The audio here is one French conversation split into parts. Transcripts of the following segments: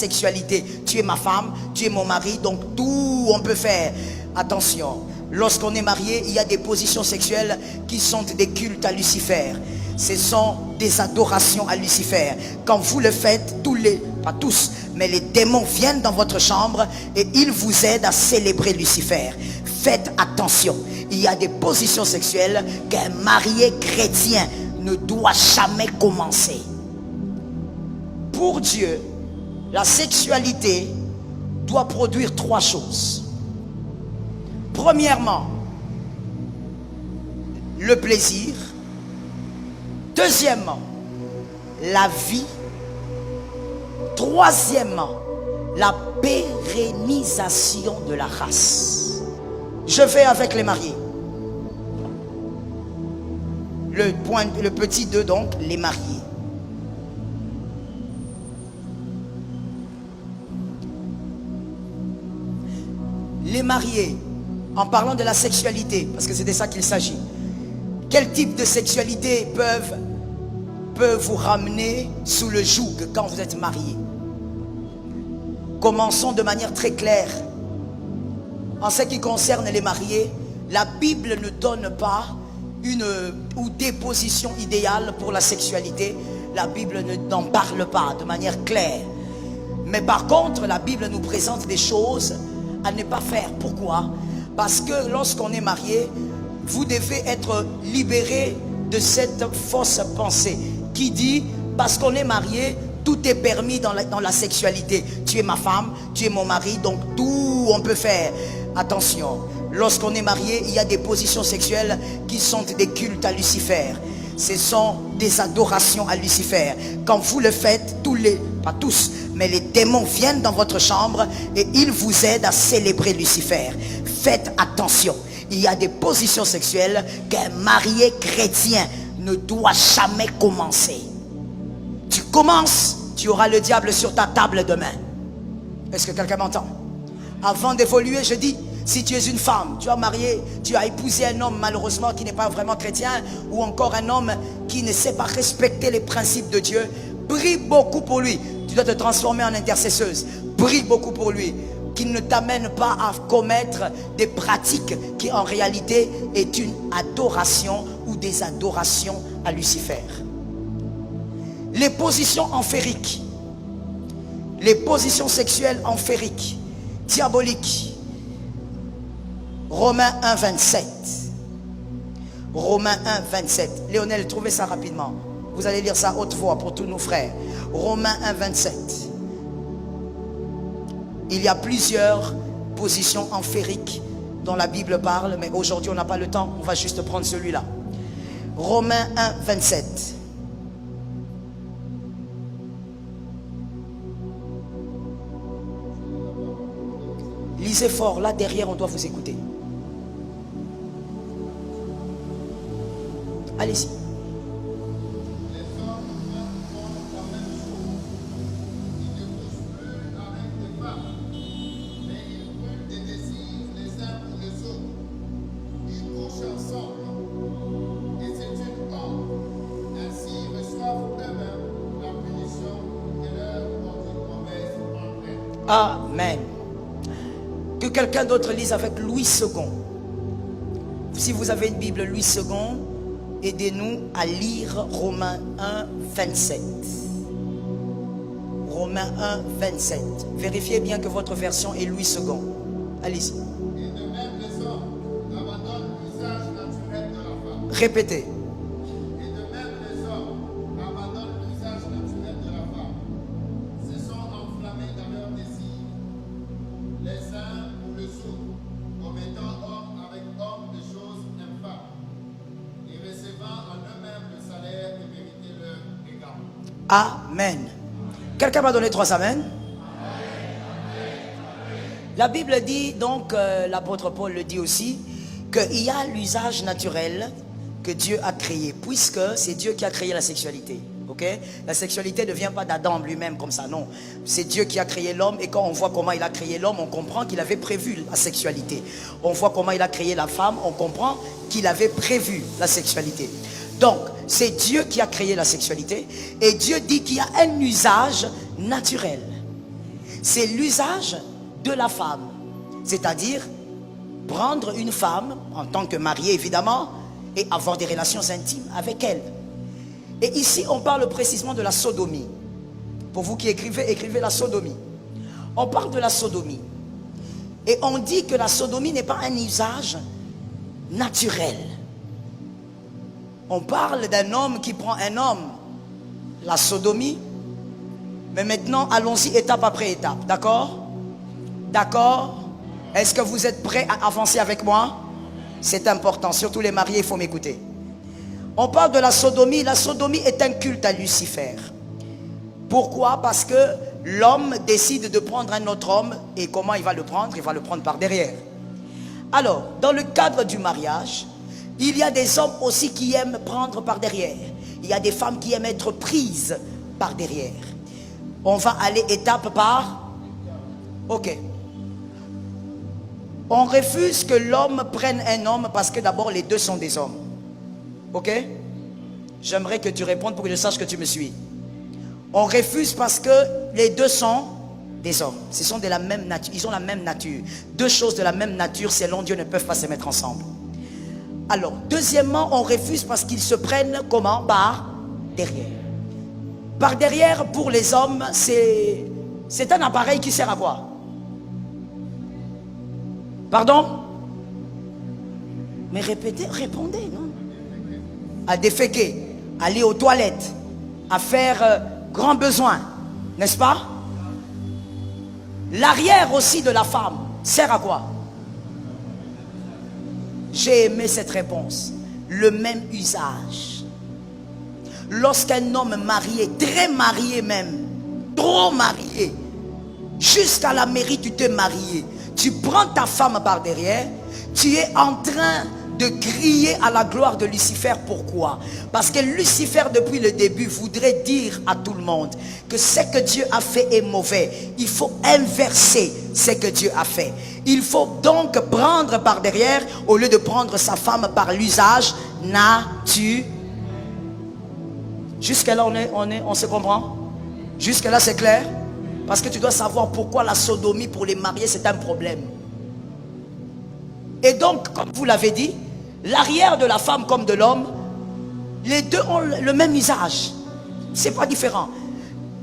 sexualité. Tu es ma femme, tu es mon mari, donc tout on peut faire. Attention, lorsqu'on est marié, il y a des positions sexuelles qui sont des cultes à Lucifer. Ce sont des adorations à Lucifer. Quand vous le faites, pas tous, mais les démons viennent dans votre chambre et ils vous aident à célébrer Lucifer. Faites attention. Il y a des positions sexuelles qu'un marié chrétien ne doit jamais commencer. Pour Dieu, la sexualité doit produire trois choses. Premièrement, le plaisir. Deuxièmement, la vie. Troisièmement, la pérennisation de la race. Je vais avec les mariés. Le petit 2 donc, les mariés. Les mariés, en parlant de la sexualité, parce que c'est de ça qu'il s'agit, quel type de sexualité peut vous ramener sous le joug quand vous êtes mariés? Commençons de manière très claire. En ce qui concerne les mariés, la Bible ne donne pas une ou des positions idéales pour la sexualité. La Bible n'en parle pas de manière claire. Mais par contre, la Bible nous présente des choses à ne pas faire. Pourquoi? Parce que lorsqu'on est marié, vous devez être libéré de cette fausse pensée qui dit, parce qu'on est marié, tout est permis dans la sexualité. Tu es ma femme, tu es mon mari, donc tout on peut faire. Attention, lorsqu'on est marié, il y a des positions sexuelles qui sont des cultes à Lucifer. Ce sont des adorations à Lucifer. Quand vous le faites, pas tous, mais les démons viennent dans votre chambre et ils vous aident à célébrer Lucifer. Faites attention. Il y a des positions sexuelles qu'un marié chrétien ne doit jamais commencer. Tu commences, tu auras le diable sur ta table demain. Est-ce que quelqu'un m'entend? Avant d'évoluer, je dis, si tu es une femme, tu as marié, tu as épousé un homme malheureusement qui n'est pas vraiment chrétien, ou encore un homme qui ne sait pas respecter les principes de Dieu, prie beaucoup pour lui. Tu dois te transformer en intercesseuse. Prie beaucoup pour lui, qu'il ne t'amène pas à commettre des pratiques qui en réalité est une adoration ou des adorations à Lucifer. Les positions enfériques, les positions sexuelles enfériques, diaboliques. Romains 1, 27. Romains 1, 27. Léonel, trouvez ça rapidement. Vous allez lire ça à haute voix pour tous nos frères. Romains 1, 27. Il y a plusieurs positions enfériques dont la Bible parle, mais aujourd'hui on n'a pas le temps, on va juste prendre celui-là. Romains 1, 27. Lisez fort, là derrière on doit vous écouter. Allez-y. Amen. Que quelqu'un d'autre lise avec Louis II. Si vous avez une Bible Louis II, aidez-nous à lire Romains 1, 27. Romains 1, 27. Vérifiez bien que votre version est Louis II. Allez-y. Et de même les hommes abandonnent l'usage naturel de la femme. Répétez. Et de même les hommes abandonnent l'usage naturel de la femme. Se sont enflammés dans leurs désirs, les uns pour les autres, commettant homme avec homme des choses infâmes, et recevant en eux-mêmes le salaire et mériter leur égal. Amen. Quelqu'un m'a donné 3 amen. La Bible dit donc, l'apôtre Paul le dit aussi, qu'il y a l'usage naturel que Dieu a créé, puisque c'est Dieu qui a créé la sexualité. Okay? La sexualité ne vient pas d'Adam lui-même comme ça, non. C'est Dieu qui a créé l'homme, et quand on voit comment il a créé l'homme, on comprend qu'il avait prévu la sexualité. On voit comment il a créé la femme, on comprend qu'il avait prévu la sexualité. Donc, c'est Dieu qui a créé la sexualité, et Dieu dit qu'il y a un usage naturel. C'est l'usage de la femme. C'est-à-dire prendre une femme en tant que mariée évidemment et avoir des relations intimes avec elle. Et ici on parle précisément de la sodomie. Pour vous qui écrivez, écrivez la sodomie. On parle de la sodomie. Et on dit que la sodomie n'est pas un usage naturel. On parle d'un homme qui prend un homme. La sodomie. Mais maintenant, allons-y étape après étape. D'accord? D'accord? Est-ce que vous êtes prêts à avancer avec moi? C'est important. Surtout les mariés, il faut m'écouter. On parle de la sodomie. La sodomie est un culte à Lucifer. Pourquoi? Parce que l'homme décide de prendre un autre homme. Et comment il va le prendre? Il va le prendre par derrière. Alors, dans le cadre du mariage, il y a des hommes aussi qui aiment prendre par derrière. Il y a des femmes qui aiment être prises par derrière. On va aller étape par... Ok. On refuse que l'homme prenne un homme parce que d'abord les deux sont des hommes. Ok? J'aimerais que tu répondes pour que je sache que tu me suis. On refuse parce que les deux sont des hommes. Ce sont de la même nature. Ils ont la même nature. Deux choses de la même nature, selon Dieu, ne peuvent pas se mettre ensemble. Alors, deuxièmement, on refuse parce qu'ils se prennent comment? Par derrière. Par derrière, pour les hommes, c'est un appareil qui sert à quoi? Pardon? Mais répétez, répondez, non? À déféquer, aller aux toilettes, à faire grands besoins, n'est-ce pas? L'arrière aussi de la femme sert à quoi? J'ai aimé cette réponse. Le même usage. Lorsqu'un homme marié, très marié même, trop marié, jusqu'à la mairie tu t'es marié, tu prends ta femme par derrière, tu es en train de crier à la gloire de Lucifer. Pourquoi? Parce que Lucifer depuis le début voudrait dire à tout le monde que ce que Dieu a fait est mauvais. Il faut inverser ce que Dieu a fait. Il faut donc prendre par derrière au lieu de prendre sa femme par l'usage naturel. Jusque-là on se comprend? Jusque-là c'est clair? Parce que tu dois savoir pourquoi la sodomie pour les mariés c'est un problème. Et donc, comme vous l'avez dit, l'arrière de la femme comme de l'homme, les deux ont le même usage. C'est pas différent.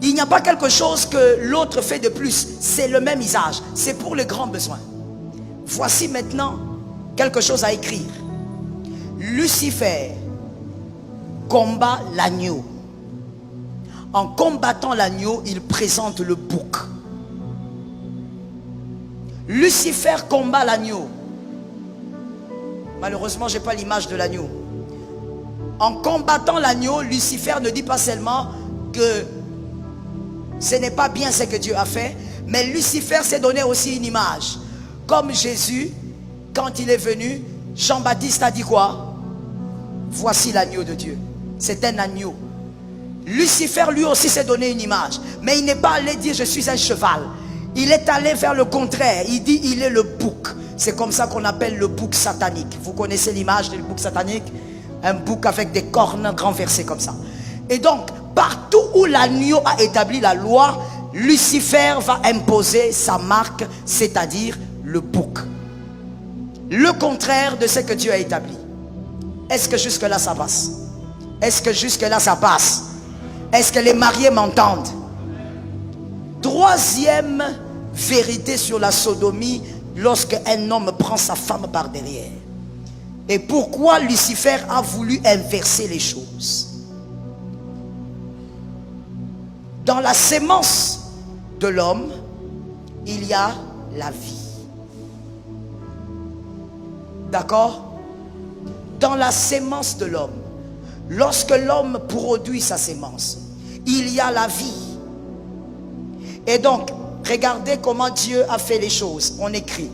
Il n'y a pas quelque chose que l'autre fait de plus. C'est le même usage. C'est pour les grands besoins. Voici maintenant quelque chose à écrire. Lucifer combat l'agneau. En combattant l'agneau, il présente le bouc. Lucifer combat l'agneau. Malheureusement, je n'ai pas l'image de l'agneau. En combattant l'agneau, Lucifer ne dit pas seulement que ce n'est pas bien ce que Dieu a fait, mais Lucifer s'est donné aussi une image. Comme Jésus, quand il est venu, Jean-Baptiste a dit quoi? Voici l'agneau de Dieu. C'est un agneau. Lucifer lui aussi s'est donné une image. Mais il n'est pas allé dire je suis un cheval. Il est allé faire le contraire. Il dit il est le bouc. C'est comme ça qu'on appelle le bouc satanique. Vous connaissez l'image du bouc satanique? Un bouc avec des cornes renversées comme ça. Et donc, partout où l'agneau a établi la loi, Lucifer va imposer sa marque, c'est-à-dire le bouc. Le contraire de ce que Dieu a établi. Est-ce que jusque-là ça passe? Est-ce que jusque-là ça passe? Est-ce que les mariés m'entendent? Troisième vérité sur la sodomie, lorsque un homme prend sa femme par derrière. Et pourquoi Lucifer a voulu inverser les choses? Dans la sémence de l'homme, il y a la vie. D'accord? Dans la sémence de l'homme, lorsque l'homme produit sa sémence, il y a la vie. Et donc, regardez comment Dieu a fait les choses. On écrit.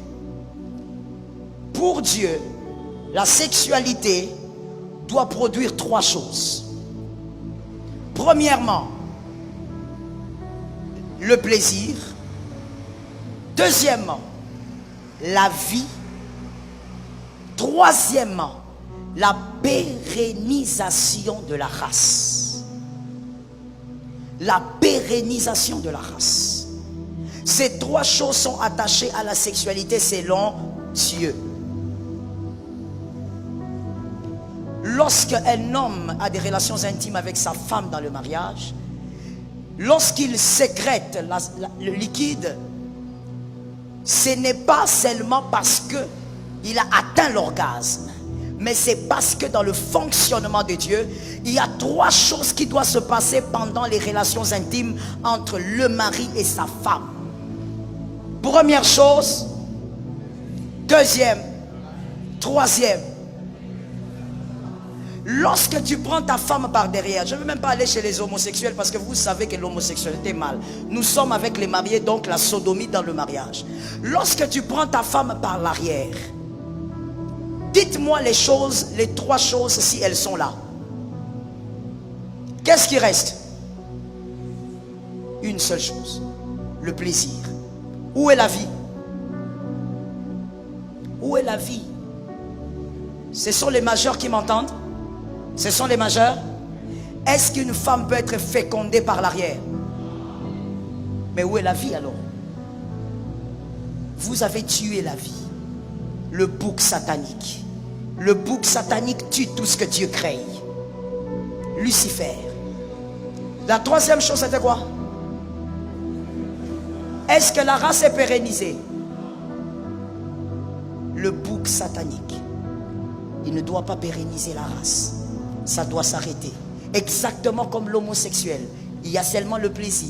Pour Dieu, la sexualité doit produire trois choses. Premièrement, le plaisir. Deuxièmement, la vie. Troisièmement, la pérennisation de la race. La pérennisation de la race. Ces trois choses sont attachées à la sexualité selon Dieu. Lorsqu'un homme a des relations intimes avec sa femme dans le mariage, lorsqu'il sécrète le liquide, ce n'est pas seulement parce qu'il a atteint l'orgasme, mais c'est parce que dans le fonctionnement de Dieu, il y a trois choses qui doivent se passer pendant les relations intimes entre le mari et sa femme. Première chose, deuxième, troisième. Lorsque tu prends ta femme par derrière, je ne veux même pas aller chez les homosexuels parce que vous savez que l'homosexualité est mal. Nous sommes avec les mariés, donc la sodomie dans le mariage. Lorsque tu prends ta femme par l'arrière, dites-moi les trois choses si elles sont là. Qu'est-ce qui reste? Une seule chose, le plaisir. Où est la vie? Où est la vie? Ce sont les majeurs qui m'entendent? Ce sont les majeurs? Est-ce qu'une femme peut être fécondée par l'arrière? Mais où est la vie alors? Vous avez tué la vie. Le bouc satanique. Le bouc satanique tue tout ce que Dieu crée. Lucifer. La troisième chose, c'était quoi? Est-ce que la race est pérennisée? Le bouc satanique, il ne doit pas pérenniser la race. Ça doit s'arrêter. Exactement comme l'homosexuel. Il y a seulement le plaisir.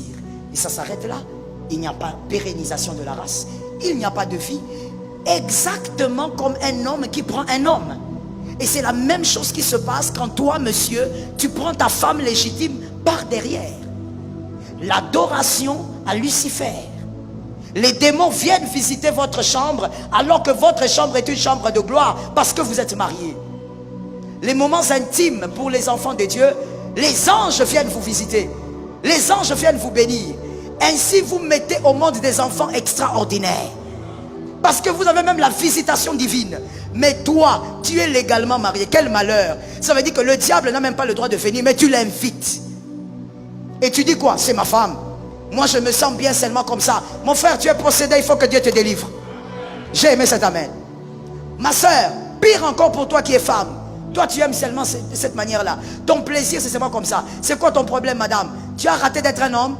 Et ça s'arrête là. Il n'y a pas de pérennisation de la race. Il n'y a pas de vie. Exactement comme un homme qui prend un homme. Et c'est la même chose qui se passe quand toi, monsieur, tu prends ta femme légitime par derrière. L'adoration à Lucifer. Les démons viennent visiter votre chambre alors que votre chambre est une chambre de gloire parce que vous êtes mariés. Les moments intimes pour les enfants de Dieu, les anges viennent vous visiter. Les anges viennent vous bénir. Ainsi vous mettez au monde des enfants extraordinaires. Parce que vous avez même la visitation divine. Mais toi, tu es légalement marié. Quel malheur. Ça veut dire que le diable n'a même pas le droit de venir, mais tu l'invites. Et tu dis quoi? C'est ma femme. Moi je me sens bien seulement comme ça. Mon frère, tu es possédé, il faut que Dieu te délivre. J'ai aimé cet amen. Ma soeur, pire encore pour toi qui es femme. Toi tu aimes seulement de cette manière-là. Ton plaisir c'est seulement comme ça. C'est quoi ton problème, madame? Tu as raté d'être un homme?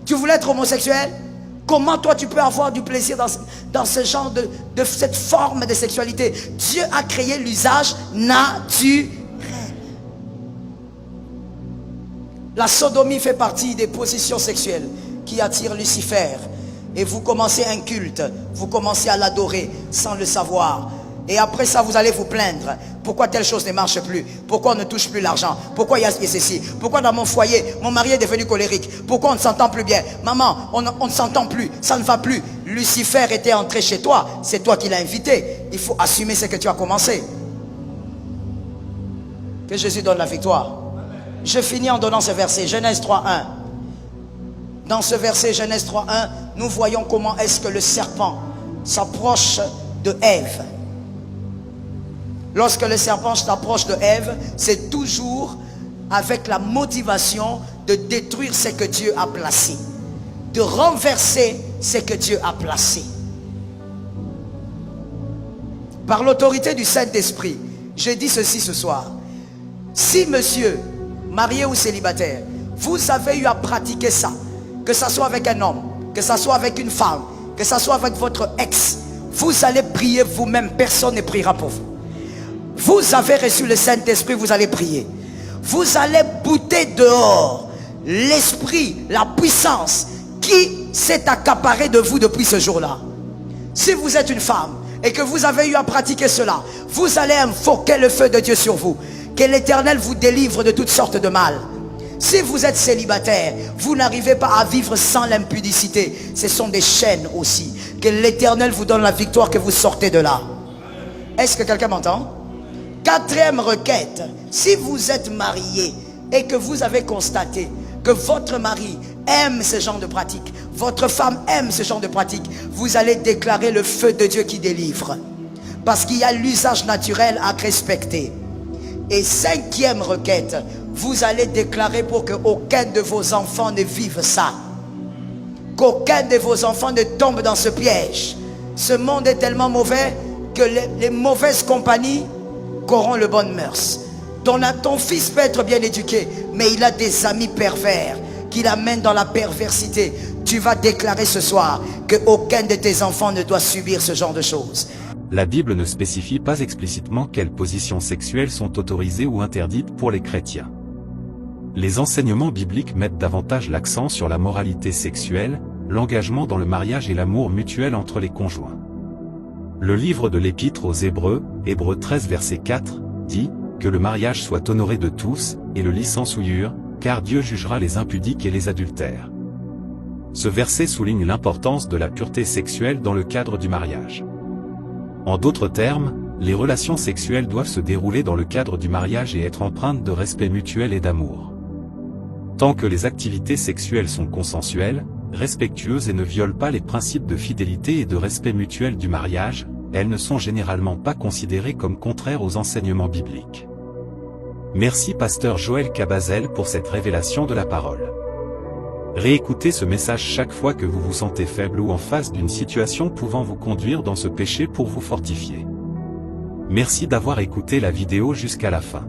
Tu voulais être homosexuel? Comment toi tu peux avoir du plaisir dans ce genre de cette forme de sexualité? Dieu a créé l'usage naturel. La sodomie fait partie des positions sexuelles qui attirent Lucifer. Et vous commencez un culte, vous commencez à l'adorer sans le savoir. Et après ça, vous allez vous plaindre. Pourquoi telle chose ne marche plus? Pourquoi on ne touche plus l'argent? Pourquoi il y a ceci? Pourquoi dans mon foyer, mon mari est devenu colérique? Pourquoi on ne s'entend plus bien? Maman, on ne s'entend plus, ça ne va plus. Lucifer était entré chez toi, c'est toi qui l'as invité. Il faut assumer ce que tu as commencé. Que Jésus donne la victoire. Je finis en donnant ce verset, Genèse 3.1. Dans ce verset, Genèse 3.1, nous voyons comment est-ce que le serpent s'approche de Ève. Lorsque le serpent s'approche de Ève, c'est toujours avec la motivation de détruire ce que Dieu a placé, de renverser ce que Dieu a placé. Par l'autorité du Saint-Esprit, je dis ceci ce soir. Si monsieur, marié ou célibataire, vous avez eu à pratiquer ça, que ce soit avec un homme, que ce soit avec une femme, que ce soit avec votre ex, vous allez prier vous-même, personne ne priera pour vous. Vous avez reçu le Saint-Esprit, vous allez prier. Vous allez bouter dehors l'esprit, la puissance qui s'est accaparée de vous depuis ce jour-là. Si vous êtes une femme et que vous avez eu à pratiquer cela, vous allez invoquer le feu de Dieu sur vous. Que l'Éternel vous délivre de toutes sortes de mal. Si vous êtes célibataire, vous n'arrivez pas à vivre sans l'impudicité. Ce sont des chaînes aussi. Que l'Éternel vous donne la victoire, que vous sortez de là. Est-ce que quelqu'un m'entend? Quatrième requête. Si vous êtes marié et que vous avez constaté que votre mari aime ce genre de pratique, votre femme aime ce genre de pratique, vous allez déclarer le feu de Dieu qui délivre. Parce qu'il y a l'usage naturel à respecter. Et cinquième requête, vous allez déclarer pour que aucun de vos enfants ne vive ça. qu'aucun de vos enfants ne tombe dans ce piège. Ce monde est tellement mauvais que les mauvaises compagnies corrompent le bonnes mœurs. Ton fils peut être bien éduqué, mais il a des amis pervers qui l'amènent dans la perversité. Tu vas déclarer ce soir qu'aucun de tes enfants ne doit subir ce genre de choses. La Bible ne spécifie pas explicitement quelles positions sexuelles sont autorisées ou interdites pour les chrétiens. Les enseignements bibliques mettent davantage l'accent sur la moralité sexuelle, l'engagement dans le mariage et l'amour mutuel entre les conjoints. Le livre de l'Épître aux Hébreux, Hébreux 13 verset 4, dit que le mariage soit honoré de tous, et le lit sans souillure, car Dieu jugera les impudiques et les adultères. Ce verset souligne l'importance de la pureté sexuelle dans le cadre du mariage. En d'autres termes, les relations sexuelles doivent se dérouler dans le cadre du mariage et être empreintes de respect mutuel et d'amour. Tant que les activités sexuelles sont consensuelles, respectueuses et ne violent pas les principes de fidélité et de respect mutuel du mariage, elles ne sont généralement pas considérées comme contraires aux enseignements bibliques. Merci Pasteur Joël Cabazel pour cette révélation de la parole. Réécoutez ce message chaque fois que vous vous sentez faible ou en face d'une situation pouvant vous conduire dans ce péché pour vous fortifier. Merci d'avoir écouté la vidéo jusqu'à la fin.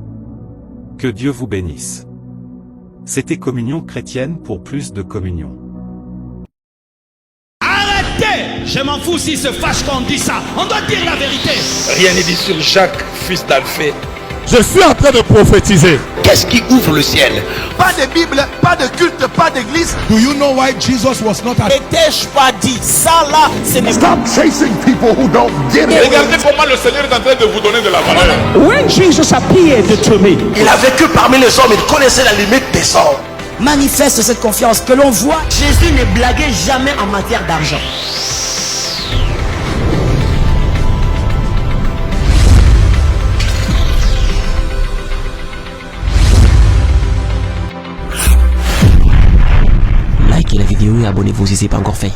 Que Dieu vous bénisse. C'était Communion chrétienne pour plus de communion. Arrêtez! Je m'en fous s'ils se fâchent quand on dit ça. On doit dire la vérité. Rien n'est dit sur Jacques, fils d'Alphée. Je suis en train de prophétiser. Qu'est-ce qui ouvre le ciel? Pas de Bible, pas de culte, pas d'église. Do you know why Jesus was not at... N'ai-je pas dit ça là? Ce n'est pas. Stop chasing people who don't get it. Regardez comment le Seigneur est en train de vous donner de la valeur. When Jesus appeared to me, Il a vécu parmi les hommes, il connaissait la limite des hommes. Manifeste cette confiance que l'on voit. Jésus ne blaguait jamais en matière d'argent. Likez la vidéo et abonnez-vous si ce n'est pas encore fait.